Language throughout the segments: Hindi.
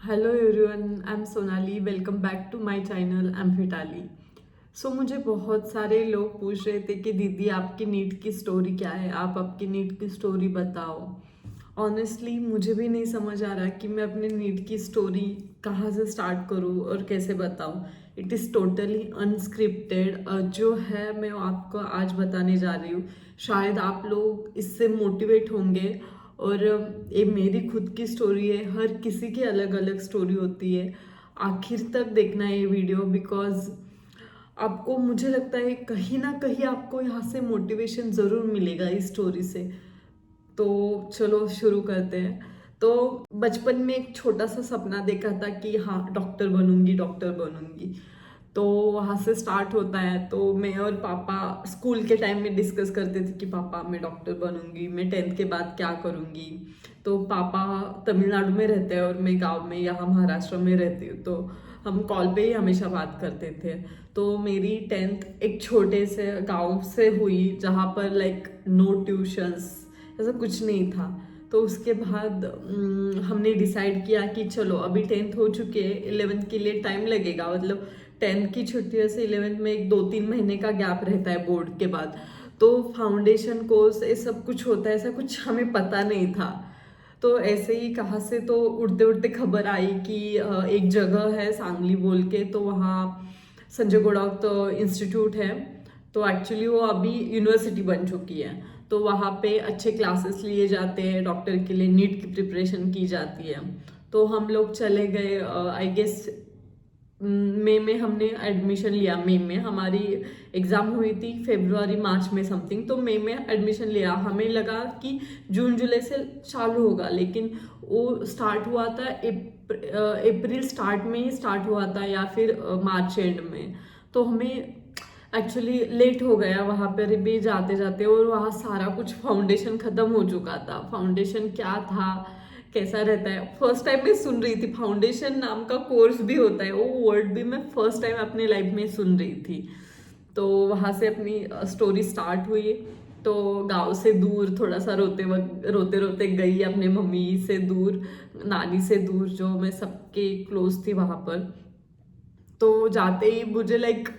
Hello everyone, I am Sonali. Welcome back to my channel एम्फिटाली। सो मुझे बहुत सारे लोग पूछ रहे थे कि दीदी आपकी नीट की स्टोरी क्या है, आप आपकी नीट की स्टोरी बताओ। ऑनेस्टली मुझे भी नहीं समझ आ रहा कि मैं अपने नीट की स्टोरी कहाँ से स्टार्ट करूँ और कैसे बताऊँ। It is totally unscripted. जो है मैं आपको आज बताने जा रही हूँ। शायद आप लोग इससे मोटिवेट होंगे। और ये मेरी खुद की स्टोरी है, हर किसी की अलग अलग स्टोरी होती है। आखिर तक देखना है ये वीडियो, बिकॉज आपको, मुझे लगता है कहीं ना कहीं आपको यहाँ से मोटिवेशन ज़रूर मिलेगा इस स्टोरी से। तो चलो शुरू करते हैं। तो बचपन में एक छोटा सा सपना देखा था कि हाँ, डॉक्टर बनूंगी, डॉक्टर बनूंगी। तो वहाँ से स्टार्ट होता है। तो मैं और पापा स्कूल के टाइम में डिस्कस करते थे कि पापा मैं डॉक्टर बनूंगी, मैं 10th के बाद क्या करूंगी। तो पापा तमिलनाडु में रहते हैं और मैं गांव में यहाँ महाराष्ट्र में रहती हूँ। तो हम कॉल पे ही हमेशा बात करते थे। तो मेरी 10th एक छोटे से गांव से हुई जहाँ पर लाइक नो ट्यूशंस, ऐसा कुछ नहीं था। तो उसके बाद हमने डिसाइड किया कि चलो अभी 10th हो चुके हैं, 11th के लिए टाइम लगेगा। मतलब 10th की छुट्टियों से 11th में एक 2-3 महीने का गैप रहता है बोर्ड के बाद। तो फाउंडेशन कोर्स ये सब कुछ होता है, ऐसा कुछ हमें पता नहीं था। तो ऐसे ही कहाँ से तो उड़ते उड़ते खबर आई कि एक जगह है सांगली बोल के, तो वहाँ संजय गोड़ावत तो इंस्टीट्यूट है। तो एक्चुअली वो अभी यूनिवर्सिटी बन चुकी है। तो वहाँ पे अच्छे क्लासेस लिए जाते हैं, डॉक्टर के लिए नीट की प्रिपरेशन की जाती है। तो हम लोग चले गए। आई गेस मई में हमने एडमिशन लिया। मई में हमारी एग्ज़ाम हुई थी, फरवरी मार्च में समथिंग। तो मई में एडमिशन लिया। हमें लगा कि जून जुलाई से चालू होगा, लेकिन वो स्टार्ट हुआ था अप्रैल स्टार्ट में ही स्टार्ट हुआ था, या फिर मार्च एंड में। तो हमें एक्चुअली लेट हो गया वहाँ पर भी जाते जाते। और वहाँ सारा कुछ फाउंडेशन ख़त्म हो चुका था। फाउंडेशन क्या था, कैसा रहता है, फर्स्ट टाइम मैं सुन रही थी। फाउंडेशन नाम का कोर्स भी होता है, वो वर्ड भी मैं फर्स्ट टाइम अपने लाइफ में सुन रही थी। तो वहाँ से अपनी स्टोरी स्टार्ट हुई। तो गांव से दूर थोड़ा सा रोते रोते गई, अपने मम्मी से दूर, नानी से दूर, जो मैं सबके क्लोज थी वहाँ पर। तो जाते ही मुझे लाइक,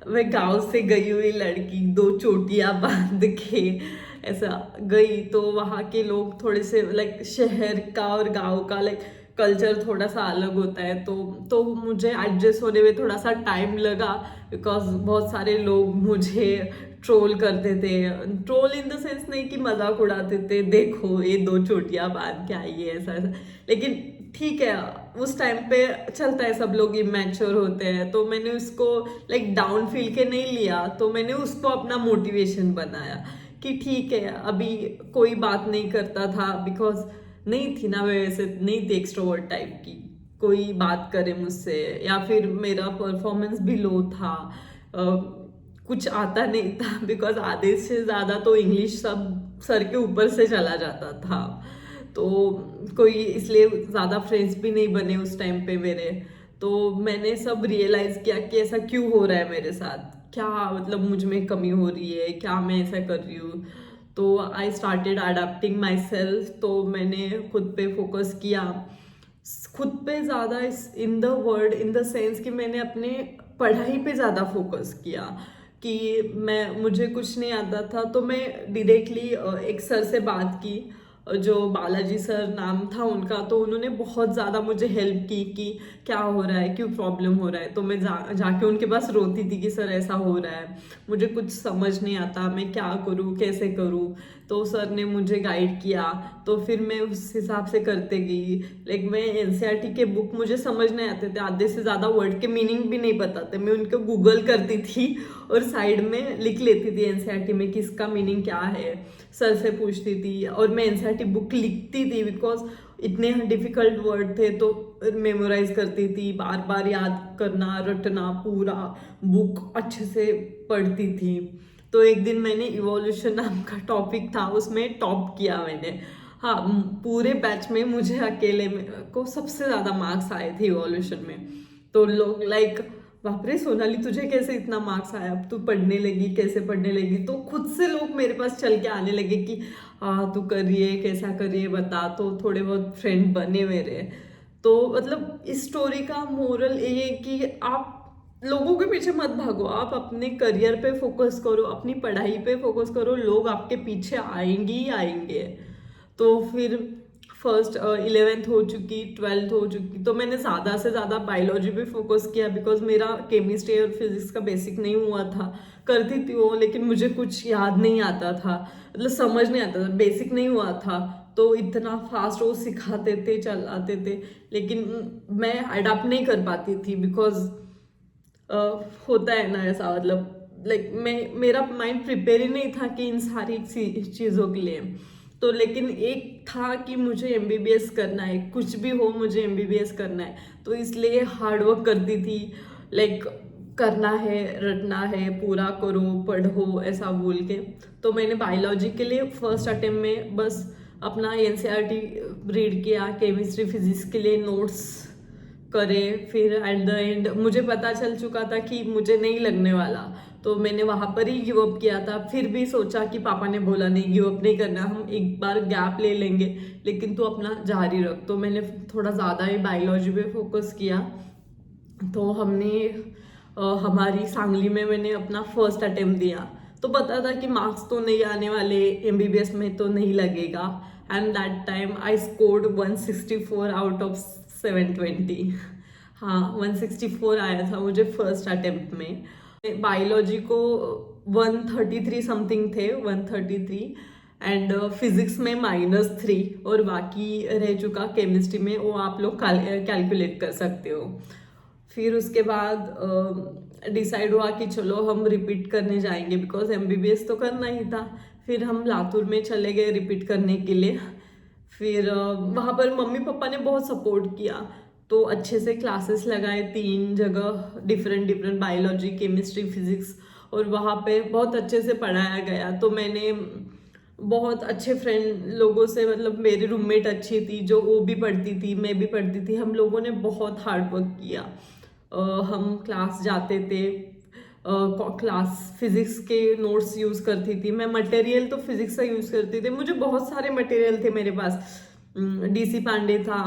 मैं गांव से गई हुई लड़की, दो चोटियां बांध के ऐसा गई। तो वहाँ के लोग थोड़े से लाइक, शहर का और गांव का लाइक कल्चर थोड़ा सा अलग होता है। तो मुझे एडजस्ट होने में थोड़ा सा टाइम लगा, बिकॉज बहुत सारे लोग मुझे ट्रोल करते थे। ट्रोल इन द सेंस नहीं कि मजाक उड़ाते थे, देखो ये दो चोटियां बांध के आई है, ऐसा ऐसा। लेकिन ठीक है, उस टाइम पे चलता है, सब लोग इमेच्योर होते हैं। तो मैंने उसको लाइक डाउन फील के नहीं लिया, तो मैंने उसको अपना मोटिवेशन बनाया कि ठीक है, अभी कोई बात नहीं करता था, बिकॉज नहीं थी ना, मैं वैसे नहीं थी एक्सट्रोवर्ट टाइप की, कोई बात करे मुझसे, या फिर मेरा परफॉर्मेंस भी लो था। कुछ आता नहीं था, बिकॉज आधे से ज़्यादा तो इंग्लिश सब सर के ऊपर से चला जाता था। तो कोई इसलिए ज़्यादा फ्रेंड्स भी नहीं बने उस टाइम पे मेरे। तो मैंने सब रियलाइज़ किया कि ऐसा क्यों हो रहा है मेरे साथ, क्या मतलब मुझ में कमी हो रही है, क्या मैं ऐसा कर रही हूँ। तो I started adapting my self. तो मैंने खुद पे फोकस किया, खुद पे ज़्यादा, in the word, in the sense कि मैंने अपने पढ़ाई पे ज़्यादा फोकस किया। कि मुझे कुछ नहीं आता था, तो मैं डायरेक्टली एक सर से बात की, जो बालाजी सर नाम था उनका। तो उन्होंने बहुत ज़्यादा मुझे हेल्प की कि क्या हो रहा है, क्यों प्रॉब्लम हो रहा है। तो मैं जाके उनके पास रोती थी कि सर ऐसा हो रहा है, मुझे कुछ समझ नहीं आता, मैं क्या करूँ, कैसे करूँ। तो सर ने मुझे गाइड किया। तो फिर मैं उस हिसाब से करते गई। लाइक मैं एनसीईआरटी के बुक मुझे समझ नहीं आते थे, आधे से ज़्यादा वर्ड के मीनिंग भी नहीं पता थे, मैं उनको गूगल करती थी और साइड में लिख लेती थी एनसीईआरटी में कि इसका मीनिंग क्या है। सर से पूछती थी और मैं एनसीईआरटी बुक लिखती थी, बिकॉज इतने डिफिकल्ट वर्ड थे। तो मेमोराइज करती थी, बार बार याद करना, रटना, पूरा बुक अच्छे से पढ़ती थी। तो एक दिन मैंने इवोल्यूशन नाम का टॉपिक था, उसमें टॉप किया मैंने। हाँ, पूरे बैच में मुझे अकेले में को सबसे ज़्यादा मार्क्स आए थे इवोल्यूशन में। तो लोग लाइक, बाप रे सोनाली तुझे कैसे इतना मार्क्स आया, अब तू पढ़ने लगी, कैसे पढ़ने लगी। तो खुद से लोग मेरे पास चल के आने लगे कि हाँ तू कर रही है, कैसा कर रही है बता। तो थोड़े बहुत फ्रेंड बने मेरे। तो तो मतलब इस स्टोरी का मोरल ये है कि आप लोगों के पीछे मत भागो, आप अपने करियर पे फोकस करो, अपनी पढ़ाई पे फोकस करो, लोग आपके पीछे आएंगे ही आएंगे। तो फिर फर्स्ट 11th हो चुकी, 12th हो चुकी, तो मैंने ज़्यादा से ज़्यादा बायोलॉजी पे फोकस किया बिकॉज मेरा केमिस्ट्री और फिजिक्स का बेसिक नहीं हुआ था। करती थी वो, लेकिन मुझे कुछ याद नहीं आता था, मतलब समझ नहीं आता था, बेसिक नहीं हुआ था। तो इतना फास्ट वो सिखाते थे, चलाते थे, लेकिन मैं अडाप्ट नहीं कर पाती थी बिकॉज होता है ना ऐसा, मतलब लाइक मेरा माइंड प्रिपेयर ही नहीं था कि इन सारी चीज़ों के लिए। तो लेकिन एक था कि मुझे एमबीबीएस करना है, कुछ भी हो मुझे एमबीबीएस करना है, तो इसलिए हार्ड वर्क करती थी, लाइक करना है, रटना है, पूरा करो, पढ़ो, ऐसा बोल के। तो मैंने बायोलॉजी के लिए फर्स्ट अटेम्प्ट में बस अपना एनसीईआरटी रीड किया, केमिस्ट्री फिजिक्स के लिए नोट्स करे, फिर एट द एंड मुझे पता चल चुका था कि मुझे नहीं लगने वाला, तो मैंने वहाँ पर ही गिव अप किया था। फिर भी सोचा कि पापा ने बोला नहीं, गिव अप नहीं करना, हम एक बार गैप ले लेंगे, लेकिन तू अपना जारी रख। तो मैंने थोड़ा ज़्यादा ही बायोलॉजी पे फोकस किया। तो हमने हमारी सांगली में मैंने अपना फर्स्ट अटेम्प्ट दिया, तो पता था कि मार्क्स तो नहीं आने वाले, एमबीबीएस में तो नहीं लगेगा। And that time I scored 164 out of 720। हाँ, 164 आया था मुझे फर्स्ट अटेम्प्ट में। बायोलॉजी को 133 समथिंग थे, 133, एंड फिजिक्स में -3, और बाकी रह चुका केमिस्ट्री में, वो आप लोग कैलकुलेट कर सकते हो। फिर उसके बाद डिसाइड हुआ कि चलो हम रिपीट करने जाएंगे बिकॉज एमबीबीएस तो करना ही था। फिर हम लातूर में चले गए रिपीट करने के लिए। फिर वहाँ पर मम्मी पापा ने बहुत सपोर्ट किया, तो अच्छे से क्लासेस लगाए 3 जगह, डिफरेंट बायोलॉजी, केमिस्ट्री, फिजिक्स, और वहाँ पे बहुत अच्छे से पढ़ाया गया। तो मैंने बहुत अच्छे फ्रेंड लोगों से, मतलब मेरी रूममेट अच्छी थी, जो वो भी पढ़ती थी, मैं भी पढ़ती थी, हम लोगों ने बहुत हार्ड वर्क किया। हम क्लास जाते थे, क्लास फिजिक्स के नोट्स यूज़ करती थी मैं, मटेरियल तो फिजिक्स का यूज़ करती थी, मुझे बहुत सारे मटेरियल थे मेरे पास। डीसी पांडे था,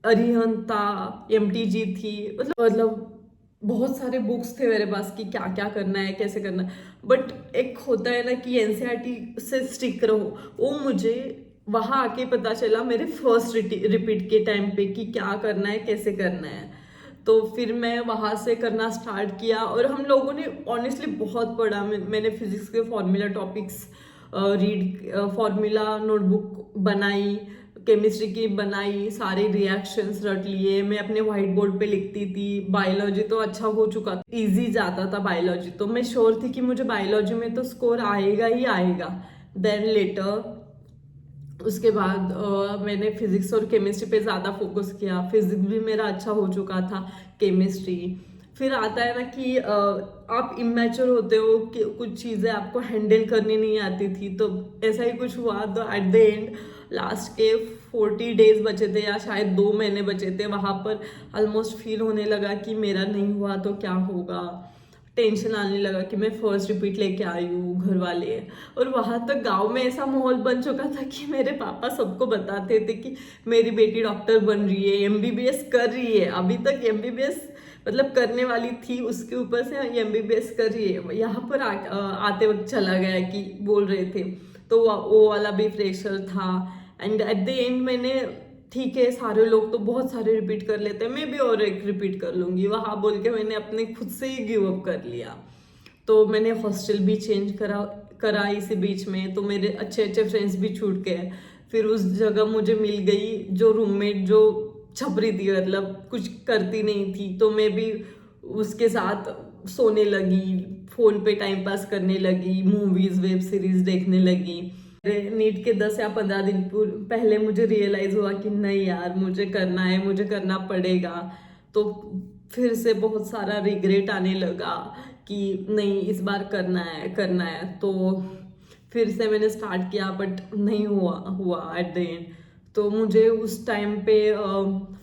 अरिहंत था, एमटीजी थी, मतलब बहुत सारे बुक्स थे मेरे पास कि क्या क्या करना है, कैसे करना है। बट एक होता है ना कि एनसीईआरटी से स्टिक रहो, वो मुझे वहाँ आके पता चला मेरे फर्स्ट रिपीट के टाइम पे कि क्या करना है, कैसे करना है। तो फिर मैं वहाँ से करना स्टार्ट किया, और हम लोगों ने ऑनेस्टली बहुत पढ़ा। मैंने फिजिक्स के formula topics read, formula notebook बनाई, केमिस्ट्री की बनाई, सारे रिएक्शंस रट लिए, मैं अपने व्हाइट बोर्ड पे लिखती थी। बायोलॉजी तो अच्छा हो चुका था, इजी जाता था बायोलॉजी, तो मैं श्योर थी कि मुझे बायोलॉजी में तो स्कोर आएगा ही आएगा। देन लेटर उसके बाद मैंने फिजिक्स और केमिस्ट्री पे ज़्यादा फोकस किया, फिजिक्स भी मेरा अच्छा हो चुका था, केमिस्ट्री। फिर आता है ना कि आप इमेच्योर होते हो कि कुछ चीज़ें आपको हैंडल करनी नहीं आती थी, तो ऐसा ही कुछ हुआ। तो एट द एंड लास्ट के 40 डेज बचे थे, या शायद 2 महीने बचे थे, वहाँ पर ऑलमोस्ट फील होने लगा कि मेरा नहीं हुआ तो क्या होगा। टेंशन आने लगा कि मैं फर्स्ट रिपीट लेके आई हूँ, घर वाले। और वहाँ तक गांव में ऐसा माहौल बन चुका था कि मेरे पापा सबको बताते थे कि मेरी बेटी डॉक्टर बन रही है, एमबीबीएस कर रही है, अभी तक एमबीबीएस मतलब करने वाली थी, उसके ऊपर से एमबीबीएस कर रही है। यहाँ पर आते वक्त चला गया कि बोल रहे थे, तो वो वाला भी प्रेशर था। एंड एट द एंड मैंने, ठीक है सारे लोग तो बहुत सारे रिपीट कर लेते हैं, मैं भी और एक रिपीट कर लूँगी, वहाँ बोल के मैंने अपने खुद से ही गिव अप कर लिया। तो मैंने हॉस्टल भी चेंज करा इसी बीच में, तो मेरे अच्छे अच्छे फ्रेंड्स भी छूट गए। फिर उस जगह मुझे मिल गई जो रूममेट जो छपरी थी, मतलब कुछ करती नहीं थी, तो मैं भी उसके साथ सोने लगी, फ़ोन पे टाइम पास करने लगी, मूवीज़ वेब सीरीज़ देखने लगी। नीट के 10 या 15 दिन पहले मुझे रियलाइज हुआ कि नहीं यार, मुझे करना है, मुझे करना पड़ेगा। तो फिर से बहुत सारा रिग्रेट आने लगा कि नहीं, इस बार करना है। तो फिर से मैंने स्टार्ट किया, बट नहीं हुआ एट द एंड। तो मुझे उस टाइम पे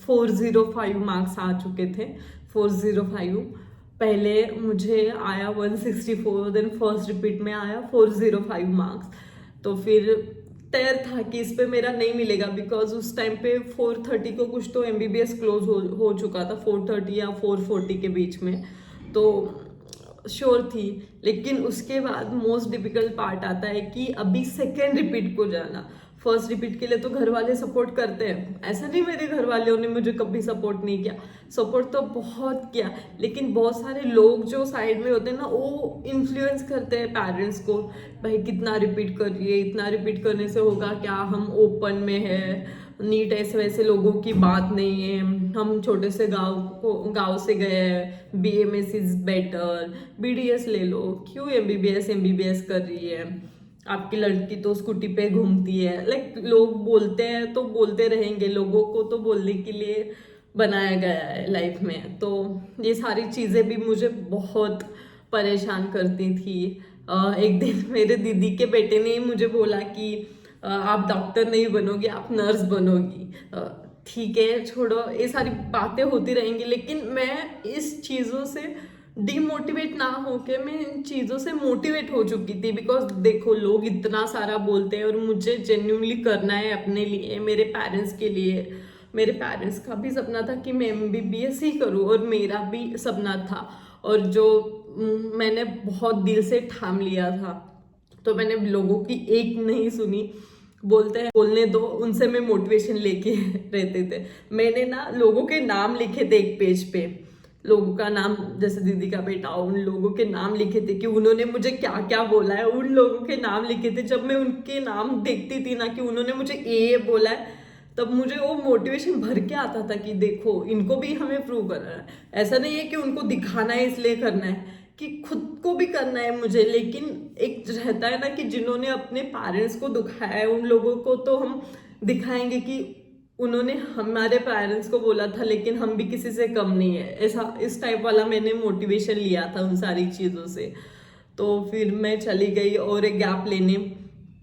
405 मार्क्स आ चुके थे, 405। पहले मुझे आया 164, देन फर्स्ट रिपीट में आया 405 मार्क्स। तो फिर तैयार था कि इस पे मेरा नहीं मिलेगा, बिकॉज उस टाइम पे 4:30 को कुछ तो एमबीबीएस क्लोज हो चुका था, 4:30 या 4:40 के बीच में। तो श्योर थी। लेकिन उसके बाद मोस्ट डिफिकल्ट पार्ट आता है कि अभी सेकेंड रिपीट को जाना। फर्स्ट रिपीट के लिए तो घर वाले सपोर्ट करते हैं, ऐसा नहीं मेरे घर वालों ने मुझे कभी सपोर्ट नहीं किया, सपोर्ट तो बहुत किया। लेकिन बहुत सारे लोग जो साइड में होते हैं ना, वो इन्फ्लुएंस करते हैं पेरेंट्स को, भाई कितना रिपीट कर रही है, इतना रिपीट करने से होगा क्या, हम ओपन में है, नीट ऐसे वैसे लोगों की बात नहीं है, हम छोटे से गांव से गए हैं, बीएमएस इज बेटर, बीडीएस ले लो, क्यों एमबीबीएस कर रही है, आपकी लड़की तो स्कूटी पे घूमती है। लाइक लोग बोलते हैं तो बोलते रहेंगे, लोगों को तो बोलने के लिए बनाया गया है लाइफ में। तो ये सारी चीज़ें भी मुझे बहुत परेशान करती थी। एक दिन मेरे दीदी के बेटे ने मुझे बोला कि आप डॉक्टर नहीं बनोगी, आप नर्स बनोगी। ठीक है, छोड़ो, ये सारी बातें होती रहेंगी। लेकिन मैं इस चीज़ों से डिमोटिवेट ना होके मैं इन चीज़ों से मोटिवेट हो चुकी थी। बिकॉज देखो, लोग इतना सारा बोलते हैं और मुझे जेन्युइनली करना है अपने लिए, मेरे पेरेंट्स के लिए। मेरे पेरेंट्स का भी सपना था कि मैं एमबीबीएस ही करूँ, और मेरा भी सपना था, और जो मैंने बहुत दिल से ठान लिया था। तो मैंने लोगों की एक नहीं सुनी, बोलते हैं बोलने दो, उनसे मैं मोटिवेशन लेके रहते थे। मैंने ना लोगों के नाम लिखे थे एक पेज पे, लोगों का नाम, जैसे दीदी का बेटा, उन लोगों के नाम लिखे थे कि उन्होंने मुझे क्या क्या बोला है, उन लोगों के नाम लिखे थे। जब मैं उनके नाम देखती थी ना कि उन्होंने मुझे ये बोला है, तब मुझे वो मोटिवेशन भर के आता था कि देखो, इनको भी हमें प्रूव करना है। ऐसा नहीं है कि उनको दिखाना है इसलिए करना है, कि खुद को भी करना है मुझे। लेकिन एक रहता है ना कि जिन्होंने अपने पेरेंट्स को दुखाया है, उन लोगों को तो हम दिखाएंगे कि उन्होंने हमारे पेरेंट्स को बोला था, लेकिन हम भी किसी से कम नहीं है। ऐसा इस टाइप वाला मैंने मोटिवेशन लिया था उन सारी चीज़ों से। तो फिर मैं चली गई और एक गैप लेने।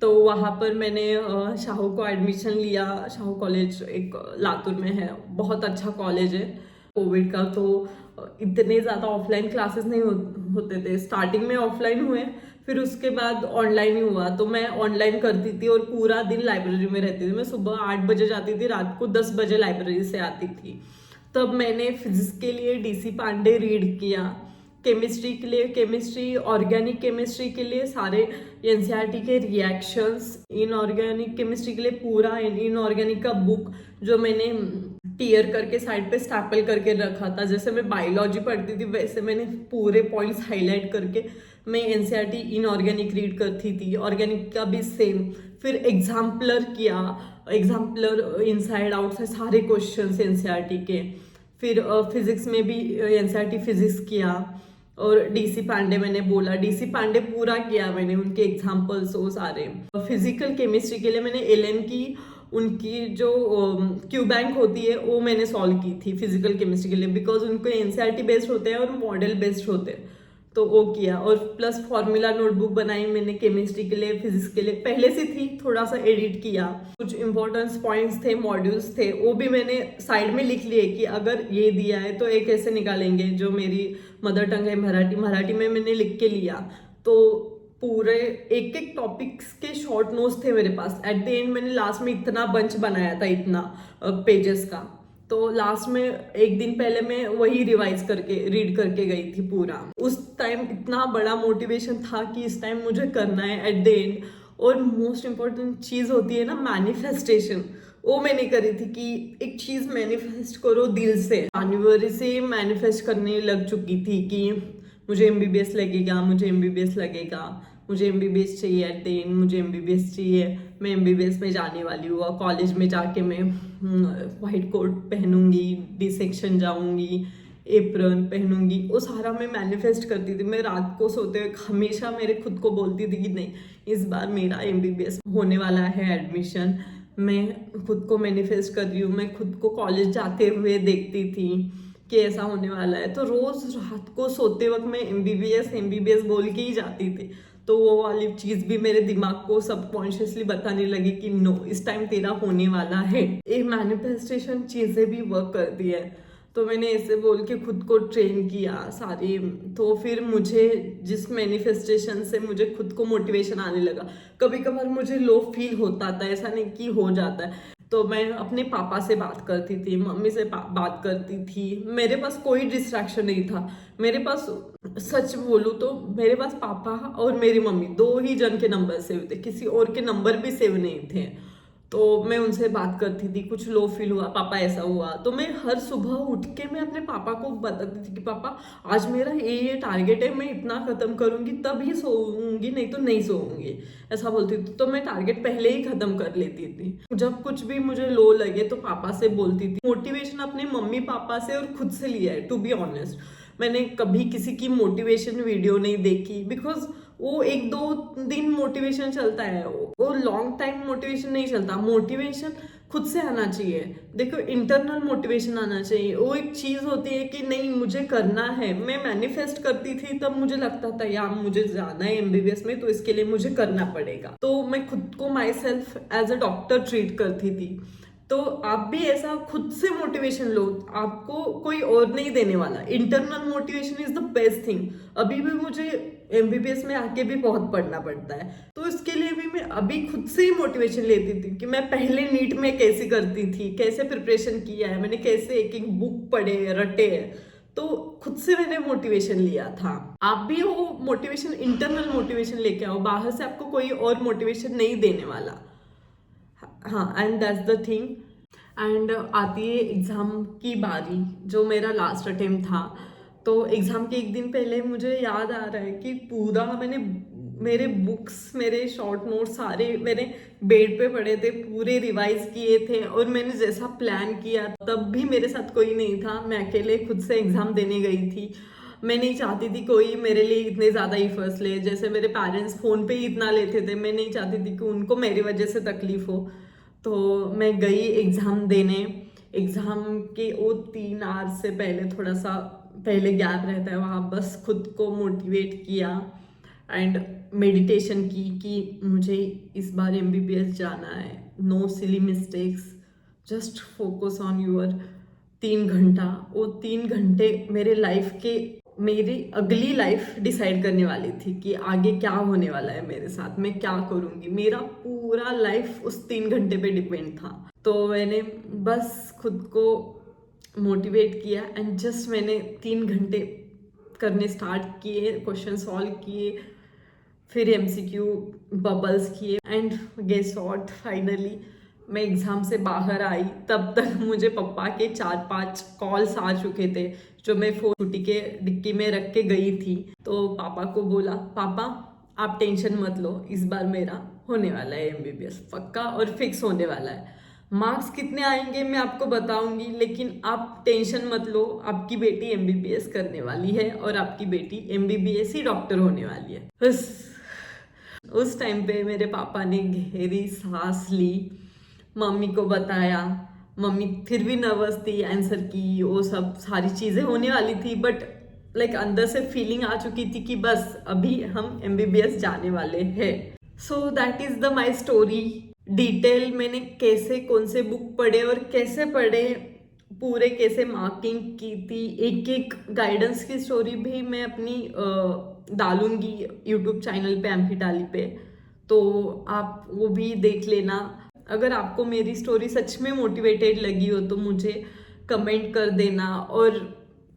तो वहाँ पर मैंने शाहू को एडमिशन लिया। शाहू कॉलेज एक लातूर में है, बहुत अच्छा कॉलेज है। कोविड का तो इतने ज़्यादा ऑफलाइन क्लासेस नहीं होते थे, स्टार्टिंग में ऑफलाइन हुए, फिर उसके बाद ऑनलाइन ही हुआ। तो मैं ऑनलाइन करती थी और पूरा दिन लाइब्रेरी में रहती थी। मैं सुबह 8 बजे जाती थी, रात को 10 बजे लाइब्रेरी से आती थी। तब मैंने फिजिक्स के लिए डीसी पांडे रीड किया, केमिस्ट्री के लिए केमिस्ट्री, ऑर्गेनिक केमिस्ट्री के लिए सारे एनसीईआरटी के रिएक्शंस, इनऑर्गेनिक केमिस्ट्री के लिए पूरा इनऑर्गेनिक का बुक जो मैंने टीयर करके साइड पे स्टैपल करके रखा था। जैसे मैं बायोलॉजी पढ़ती थी, वैसे मैंने पूरे पॉइंट्स हाईलाइट करके मैं एनसीईआरटी इनऑर्गेनिक रीड करती थी। ऑर्गेनिक का भी सेम। फिर एग्जाम्पलर किया, एग्जाम्पलर इनसाइड आउटसाइड सारे क्वेश्चंस एनसीईआरटी के। फिर फिजिक्स में भी एनसीईआरटी फिजिक्स किया। और डीसी पांडे मैंने बोला, डीसी पांडे पूरा किया मैंने, उनके एग्जाम्पल्स वो सारे। फिजिकल केमिस्ट्री के लिए मैंने एलएन की उनकी जो क्यू बैंक होती है वो मैंने सॉल्व की थी फिजिकल केमिस्ट्री के लिए, बिकॉज उनको एनसीईआरटी बेस्ड होते हैं और मॉडल बेस्ड होते हैं। तो वो किया, और प्लस फॉर्मूला नोटबुक बनाई मैंने केमिस्ट्री के लिए, फिजिक्स के लिए पहले से थी, थोड़ा सा एडिट किया। कुछ इंपॉर्टेंस पॉइंट्स थे, मॉड्यूल्स थे, वो भी मैंने साइड में लिख लिए कि अगर ये दिया है तो ये कैसे निकालेंगे। जो मेरी मदर टंग है मराठी में मैंने लिख के लिया। तो पूरे एक एक टॉपिक्स के शॉर्ट नोट्स थे मेरे पास। एट द एंड मैंने लास्ट में इतना बंच बनाया था, इतना पेजेस का। तो लास्ट में एक दिन पहले मैं वही रिवाइज करके रीड करके गई थी पूरा। उस टाइम इतना बड़ा मोटिवेशन था कि इस टाइम मुझे करना है एट द एंड। और मोस्ट इम्पॉर्टेंट चीज़ होती है ना मैनिफेस्टेशन, वो मैंने करी थी कि एक चीज़ मैनिफेस्ट करो दिल से। जनवरी से मैनिफेस्ट करने लग चुकी थी कि मुझे एमबीबीएस लगेगा, मुझे एमबीबीएस लगेगा, मुझे एमबीबीएस चाहिए एट द एंड, मुझे एमबीबीएस चाहिए। मैं एमबीबीएस में जाने वाली हूँ। कॉलेज में जाके मैं वाइट कोट पहनूंगी, डी सेक्शन जाऊंगी, एप्रन पहनूंगी, वो सारा मैं मैनिफेस्ट करती थी। मैं रात को सोते हुए हमेशा मेरे खुद को बोलती थी कि नहीं, इस बार मेरा एमबीबीएस होने वाला है एडमिशन। मैं खुद को मैनिफेस्ट कर रही हूँ। मैं खुद को कॉलेज जाते हुए देखती थी कि ऐसा होने वाला है। तो रोज रात को सोते वक्त मैं एमबीबीएस बोल के ही जाती थी। तो वो वाली चीज़ भी मेरे दिमाग को सबकॉन्शियसली बताने लगी कि नो, इस टाइम तेरा होने वाला है। ये मैनिफेस्टेशन चीज़ें भी वर्क करती है। तो मैंने ऐसे बोल के खुद को ट्रेन किया सारी। तो फिर मुझे जिस मैनिफेस्टेशन से मुझे खुद को मोटिवेशन आने लगा। कभी कभार मुझे लो फील होता था, ऐसा नहीं कि हो जाता है, तो मैं अपने पापा से बात करती थी, मम्मी से बात करती थी। मेरे पास कोई डिस्ट्रैक्शन नहीं था। मेरे पास, सच बोलूँ तो मेरे पास पापा और मेरी मम्मी दो ही जन के नंबर सेव थे, किसी और के नंबर भी सेव नहीं थे। तो मैं उनसे बात करती थी, कुछ लो फील हुआ, पापा ऐसा हुआ, तो मैं हर सुबह उठ के मैं अपने पापा को बताती थी कि पापा आज मेरा ये टारगेट है, मैं इतना खत्म करूंगी तब ही सोऊंगी, नहीं तो नहीं सोऊंगी, ऐसा बोलती थी। तो मैं टारगेट पहले ही खत्म कर लेती थी। जब कुछ भी मुझे लो लगे तो पापा से बोलती थी। मोटिवेशन अपने मम्मी पापा से और खुद से लिया है, टू बी ऑनेस्ट। मैंने कभी किसी की मोटिवेशन वीडियो नहीं देखी, बिकॉज वो एक दो दिन मोटिवेशन चलता है, वो लॉन्ग टाइम मोटिवेशन नहीं चलता। मोटिवेशन खुद से आना चाहिए। देखो, इंटरनल मोटिवेशन आना चाहिए। वो एक चीज होती है कि नहीं मुझे करना है। मैं मैनिफेस्ट करती थी तब मुझे लगता था यार मुझे जाना है एमबीबीएस में, तो इसके लिए मुझे करना पड़ेगा। तो मैं खुद को myself as a doctor treat करती थी। तो आप भी ऐसा खुद से मोटिवेशन लो, आपको कोई और नहीं देने वाला। Internal motivation is the best thing. अभी भी मुझे एमबीबीएस में आके भी बहुत पढ़ना पड़ता है, तो इसके लिए भी मैं अभी खुद से ही मोटिवेशन लेती थी कि मैं पहले नीट में कैसे करती थी, कैसे प्रिपरेशन किया है मैंने, कैसे एक एक बुक पढ़े रटे है। तो खुद से मैंने मोटिवेशन लिया था। आप भी वो मोटिवेशन, इंटरनल मोटिवेशन लेके आओ, बाहर से आपको कोई और मोटिवेशन नहीं देने वाला। हाँ, and that's the thing. And आती है एग्ज़ाम की बारी, जो मेरा लास्ट अटेम्प्ट था। तो एग्ज़ाम के एक दिन पहले मुझे याद आ रहा है कि पूरा मैंने, मेरे बुक्स, मेरे शॉर्ट नोट सारे मेरे बेड पे पड़े थे, पूरे रिवाइज किए थे। और मैंने जैसा प्लान किया, तब भी मेरे साथ कोई नहीं था, मैं अकेले खुद से एग्ज़ाम देने गई थी। मैं नहीं चाहती थी कोई मेरे लिए इतने ज़्यादा एफर्ट्स ले, जैसे मेरे पेरेंट्स फ़ोन पे ही इतना लेते थे, मैं नहीं चाहती थी कि उनको मेरी वजह से तकलीफ हो। तो मैं गई एग्ज़ाम देने। एग्ज़ाम के वो 3 आवर्स से पहले थोड़ा सा पहले गैप रहता है, वहाँ बस खुद को मोटिवेट किया एंड मेडिटेशन की कि मुझे इस बार एमबीबीएस जाना है। No silly mistakes, just focus on your. 3 घंटा, वो 3 घंटे मेरे लाइफ के, मेरी अगली लाइफ डिसाइड करने वाली थी कि आगे क्या होने वाला है मेरे साथ, मैं क्या करूंगी। मेरा पूरा लाइफ उस 3 घंटे पे डिपेंड था। तो मैंने बस खुद को मोटिवेट किया एंड जस्ट मैंने 3 घंटे करने स्टार्ट किए, क्वेश्चन सॉल्व किए, फिर एमसीक्यू बबल्स किए एंड गेस व्हाट, फाइनली मैं एग्ज़ाम से बाहर आई। तब तक मुझे पापा के 4-5 कॉल्स आ चुके थे, जो मैं फोन स्कूटी के डिक्की में रख के गई थी। तो पापा को बोला, पापा आप टेंशन मत लो, इस बार मेरा होने वाला है एमबीबीएस, पक्का और फिक्स होने वाला है। मार्क्स कितने आएंगे मैं आपको बताऊंगी, लेकिन आप टेंशन मत लो, आपकी बेटी एमबीबीएस करने वाली है और आपकी बेटी एमबीबीएस ही डॉक्टर होने वाली है। बस उस टाइम पे मेरे पापा ने गहरी सांस ली, मम्मी को बताया। मम्मी फिर भी नर्वस थी आंसर की, वो सब सारी चीज़ें होने वाली थी, बट लाइक अंदर से फीलिंग आ चुकी थी कि बस अभी हम एमबीबीएस जाने वाले हैं। So that is the my story. Detail मैंने कैसे, कौन से बुक पढ़े और कैसे पढ़े, पूरे कैसे मार्किंग की थी, एक एक गाइडेंस की स्टोरी भी मैं अपनी डालूंगी यूट्यूब चैनल पे, एम्फीटाली पे, तो आप वो भी देख लेना। अगर आपको मेरी स्टोरी सच में मोटिवेटेड लगी हो तो मुझे कमेंट कर देना। और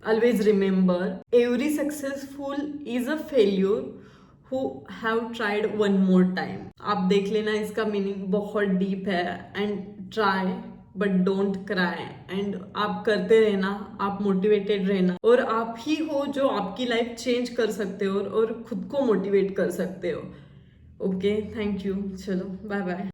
always remember, every successful is a failure who have tried one more time. आप देख लेना, इसका मीनिंग बहुत डीप है। And try but don't cry. And आप करते रहना, आप मोटिवेटेड रहना, और आप ही हो जो आपकी लाइफ चेंज कर सकते हो और खुद को मोटिवेट कर सकते हो। ओके, थैंक यू, चलो बाय बाय।